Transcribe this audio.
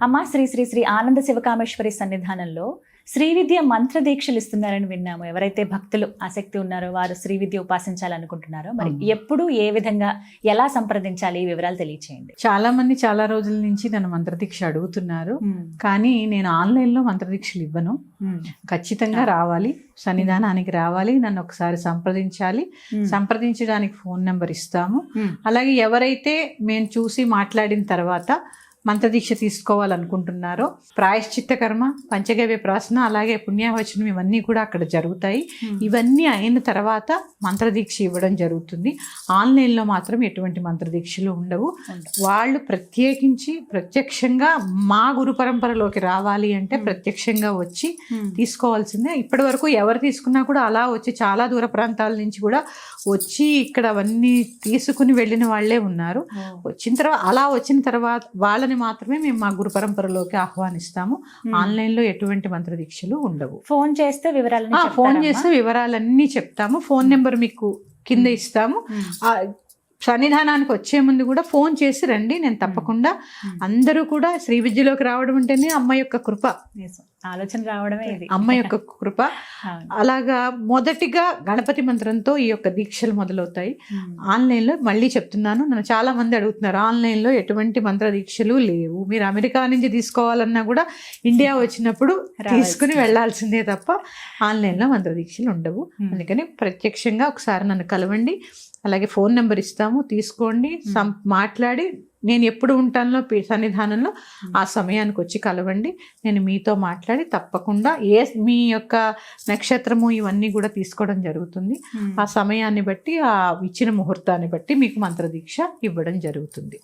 అమ్మ శ్రీ శ్రీ శ్రీ ఆనంద శివకామేశ్వరి సన్నిధానంలో శ్రీ విద్య మంత్ర దీక్షలు ఇస్తున్నారని విన్నాము. ఎవరైతే భక్తులు ఆసక్తి ఉన్నారో వారు శ్రీ విద్య ఉపాసించాలనుకుంటున్నారో మరి ఎప్పుడు ఏ విధంగా ఎలా సంప్రదించాలి, ఈ వివరాలు తెలియచేయండి. చాలా మంది చాలా రోజుల నుంచి నన్ను మంత్రదీక్ష అడుగుతున్నారు, కానీ నేను ఆన్లైన్లో మంత్రదీక్షలు ఇవ్వను. ఖచ్చితంగా రావాలి, సన్నిధానానికి రావాలి, నన్ను ఒకసారి సంప్రదించాలి. సంప్రదించడానికి ఫోన్ నెంబర్ ఇస్తాము. అలాగే ఎవరైతే మేము చూసి మాట్లాడిన తర్వాత మంత్రదీక్ష తీసుకోవాలనుకుంటున్నారో ప్రాయశ్చిత్త కర్మ, పంచగవ్య ప్రాసన, అలాగే పుణ్యవచనం ఇవన్నీ కూడా అక్కడ జరుగుతాయి. ఇవన్నీ అయిన తర్వాత మంత్రదీక్ష ఇవ్వడం జరుగుతుంది. ఆన్లైన్లో మాత్రం ఎటువంటి మంత్రదీక్షలు ఉండవు. వాళ్ళు ప్రత్యక్షంగా మా గురు పరంపరలోకి రావాలి అంటే ప్రత్యక్షంగా వచ్చి తీసుకోవాల్సిందే. ఇప్పటి వరకు ఎవరు తీసుకున్నా కూడా అలా వచ్చి చాలా దూర ప్రాంతాల నుంచి కూడా వచ్చి ఇక్కడ అవన్నీ తీసుకుని వెళ్ళిన వాళ్ళే ఉన్నారు. వచ్చిన తర్వాత వాళ్ళని మాత్రమే మేము మా గురు పరంపరలోకి ఆహ్వానిస్తాము. ఆన్లైన్లో ఎటువంటి మంత్రదీక్షలు ఉండవు. ఫోన్ చేస్తే వివరాలన్నీ చెప్తాము. ఫోన్ నెంబర్ మీకు కింద ఇస్తాము. సన్నిధానానికి వచ్చే ముందు కూడా ఫోన్ చేసి రండి, నేను తప్పకుండా. అందరూ కూడా శ్రీ విద్యలోకి రావడం అంటేనే అమ్మ యొక్క కృప, ఆలోచన రావడమే ఇది, అమ్మ యొక్క కృప. అలాగా మొదటిగా గణపతి మంత్రంతో ఈ యొక్క దీక్షలు మొదలవుతాయి. ఆన్లైన్లో మళ్ళీ చెప్తున్నాను, నన్ను చాలా మంది అడుగుతున్నారు, ఆన్లైన్లో ఎటువంటి మంత్ర దీక్షలు లేవు, మీరు అమెరికా నుంచి తీసుకోవాలన్నా కూడా ఇండియా వచ్చినప్పుడు తీసుకుని వెళ్లాల్సిందే తప్ప ఆన్లైన్లో మంత్ర దీక్షలు ఉండవు. అందుకని ప్రత్యక్షంగా ఒకసారి నన్ను కలవండి. అలాగే ఫోన్ నెంబర్ ఇస్తాము, తీసుకోండి, మాట్లాడి నేను ఎప్పుడు ఉంటానో సన్నిధానంలో ఆ సమయానికి వచ్చి కలవండి. నేను మీతో మాట్లాడి తప్పకుండా మీ యొక్క నక్షత్రము ఇవన్నీ కూడా తీసుకోవడం జరుగుతుంది. ఆ సమయాన్ని బట్టి, ఆ ఇచ్చిన ముహూర్తాన్ని బట్టి మీకు మంత్రదీక్ష ఇవ్వడం జరుగుతుంది.